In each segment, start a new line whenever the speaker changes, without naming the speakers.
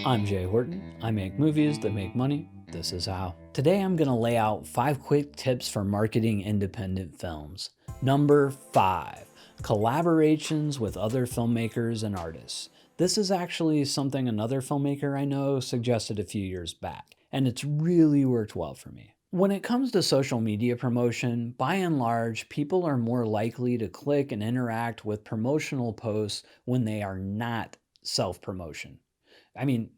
I'm Jay Horton. I make movies that make money. This is how. Today I'm going to lay out 5 quick tips for marketing independent films. Number 5, collaborations with other filmmakers and artists. This is actually something another filmmaker I know suggested a few years back, and it's really worked well for me. When it comes to social media promotion, by and large, people are more likely to click and interact with promotional posts when they are not self-promotion.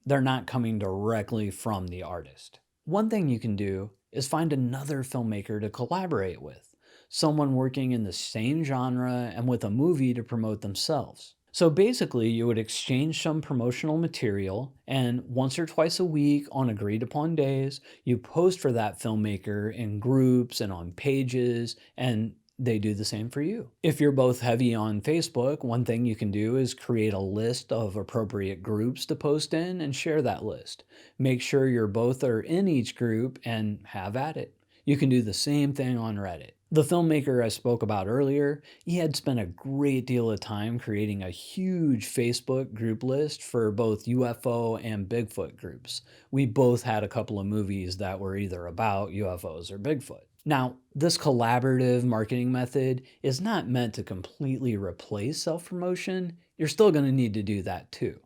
They're not coming directly from the artist. One thing you can do is find another filmmaker to collaborate with, someone working in the same genre and with a movie to promote themselves. So basically, you would exchange some promotional material, and once or twice a week on agreed upon days, you post for that filmmaker in groups and on pages, and they do the same for you. If you're both heavy on Facebook, one thing you can do is create a list of appropriate groups to post in and share that list. Make sure you're both are in each group and have at it. You can do the same thing on Reddit. The filmmaker I spoke about earlier, he had spent a great deal of time creating a huge Facebook group list for both UFO and Bigfoot groups. We both had a couple of movies that were either about UFOs or Bigfoot. Now, this collaborative marketing method is not meant to completely replace self-promotion. You're still going to need to do that too.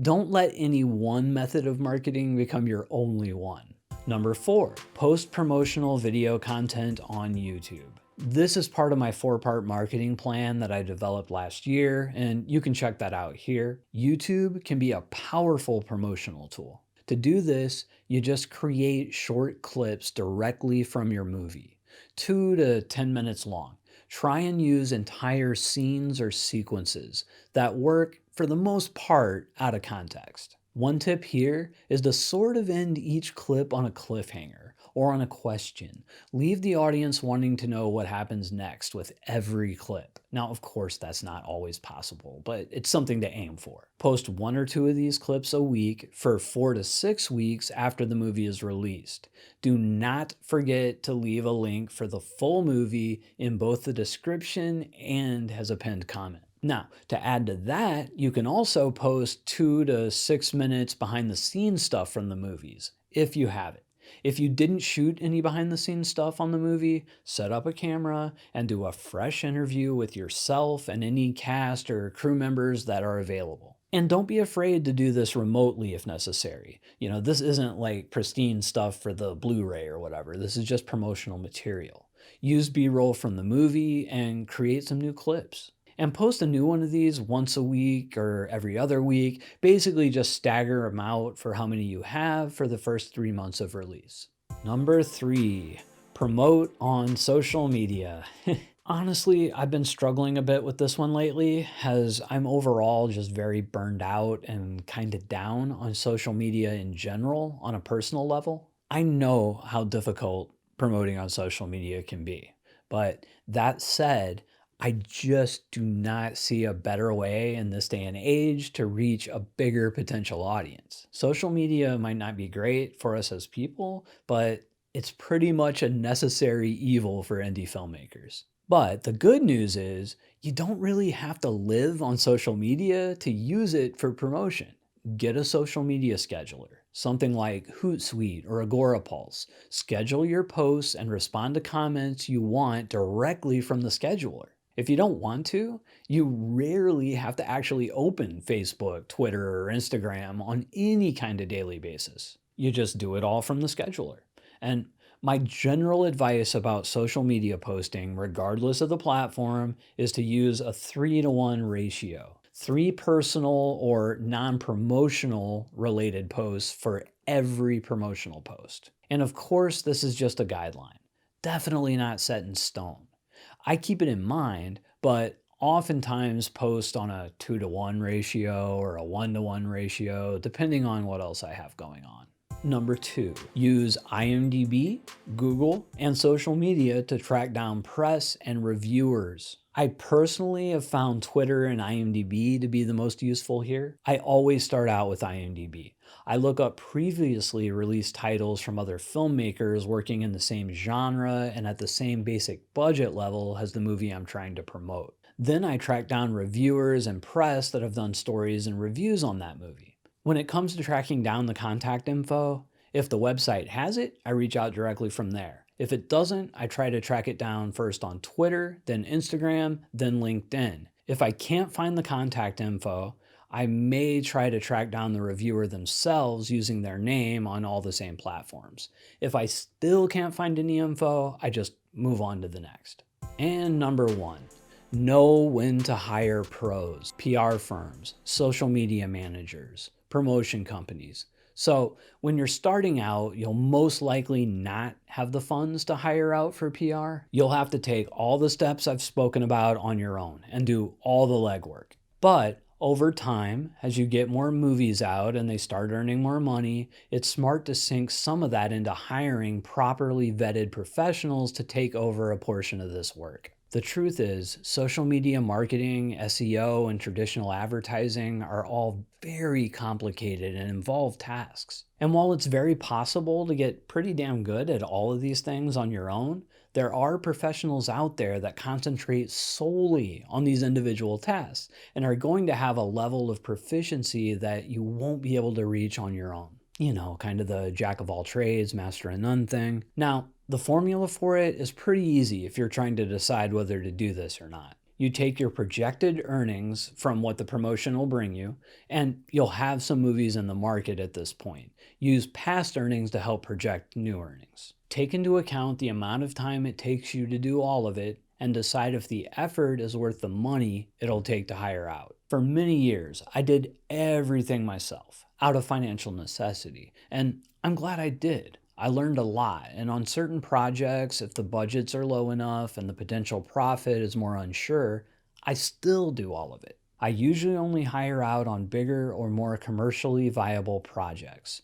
Don't let any one method of marketing become your only one. Number 4, post promotional video content on YouTube. This is part of my 4-part marketing plan that I developed last year, and you can check that out here. YouTube can be a powerful promotional tool. To do this, you just create short clips directly from your movie, 2 to 10 minutes long. Try and use entire scenes or sequences that work, for the most part, out of context. One tip here is to sort of end each clip on a cliffhanger or on a question. Leave the audience wanting to know what happens next with every clip. Now, of course, that's not always possible, but it's something to aim for. Post 1 or 2 of these clips a week for 4 to 6 weeks after the movie is released. Do not forget to leave a link for the full movie in both the description and as a pinned comment. Now, to add to that, you can also post 2 to 6 minutes behind the scenes stuff from the movies, if you have it. If you didn't shoot any behind the scenes stuff on the movie, set up a camera and do a fresh interview with yourself and any cast or crew members that are available. And don't be afraid to do this remotely if necessary. This isn't like pristine stuff for the Blu-ray or whatever. This is just promotional material. Use B-roll from the movie and create some new clips. And post a new one of these once a week or every other week. Basically just stagger them out for how many you have for the first 3 months of release. Number 3, promote on social media. Honestly, I've been struggling a bit with this one lately, as I'm overall just very burned out and kind of down on social media in general on a personal level. I know how difficult promoting on social media can be, but that said, I just do not see a better way in this day and age to reach a bigger potential audience. Social media might not be great for us as people, but it's pretty much a necessary evil for indie filmmakers. But the good news is you don't really have to live on social media to use it for promotion. Get a social media scheduler, something like Hootsuite or Agorapulse. Schedule your posts and respond to comments you want directly from the scheduler. If you don't want to, you rarely have to actually open Facebook, Twitter, or Instagram on any kind of daily basis. You just do it all from the scheduler. And my general advice about social media posting, regardless of the platform, is to use a 3-to-1 ratio. 3 personal or non-promotional related posts for every promotional post. And of course, this is just a guideline. Definitely not set in stone. I keep it in mind, but oftentimes post on a 2-to-1 ratio or a 1-to-1 ratio, depending on what else I have going on. Number 2, use IMDB, Google, and social media to track down press and reviewers. I personally have found Twitter and IMDB to be the most useful here. I always start out with IMDB. I look up previously released titles from other filmmakers working in the same genre and at the same basic budget level as the movie I'm trying to promote. Then I track down reviewers and press that have done stories and reviews on that movie. When it comes to tracking down the contact info, if the website has it, I reach out directly from there. If it doesn't, I try to track it down first on Twitter, then Instagram, then LinkedIn. If I can't find the contact info, I may try to track down the reviewer themselves using their name on all the same platforms. If I still can't find any info, I just move on to the next. And number 1, know when to hire pros, PR firms, social media managers, promotion companies. So when you're starting out, you'll most likely not have the funds to hire out for PR. You'll have to take all the steps I've spoken about on your own and do all the legwork. But over time, as you get more movies out and they start earning more money, it's smart to sink some of that into hiring properly vetted professionals to take over a portion of this work. The truth is, social media marketing, SEO, and traditional advertising are all very complicated and involved tasks. And while it's very possible to get pretty damn good at all of these things on your own, there are professionals out there that concentrate solely on these individual tasks and are going to have a level of proficiency that you won't be able to reach on your own. You know, kind of the jack of all trades, master of none thing. Now, the formula for it is pretty easy if you're trying to decide whether to do this or not. You take your projected earnings from what the promotion will bring you, and you'll have some movies in the market at this point. Use past earnings to help project new earnings. Take into account the amount of time it takes you to do all of it, and decide if the effort is worth the money it'll take to hire out. For many years, I did everything myself, out of financial necessity, and I'm glad I did. I learned a lot, and on certain projects, if the budgets are low enough and the potential profit is more unsure, I still do all of it. I usually only hire out on bigger or more commercially viable projects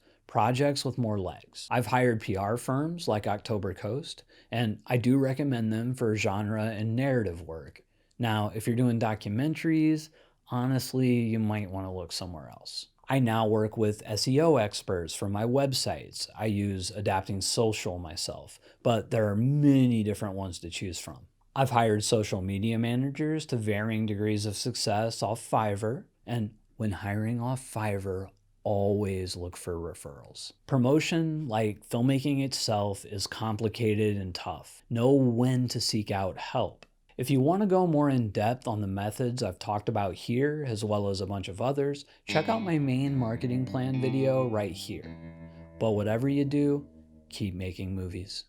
with more legs. I've hired PR firms like October Coast, and I do recommend them for genre and narrative work. Now, if you're doing documentaries, honestly, you might want to look somewhere else. I now work with SEO experts for my websites. I use Adapting Social myself, but there are many different ones to choose from. I've hired social media managers to varying degrees of success off Fiverr, and when hiring off Fiverr, always look for referrals. Promotion, like filmmaking itself, is complicated and tough. Know when to seek out help. If you want to go more in depth on the methods I've talked about here, as well as a bunch of others, check out my main marketing plan video right here. But whatever you do, keep making movies.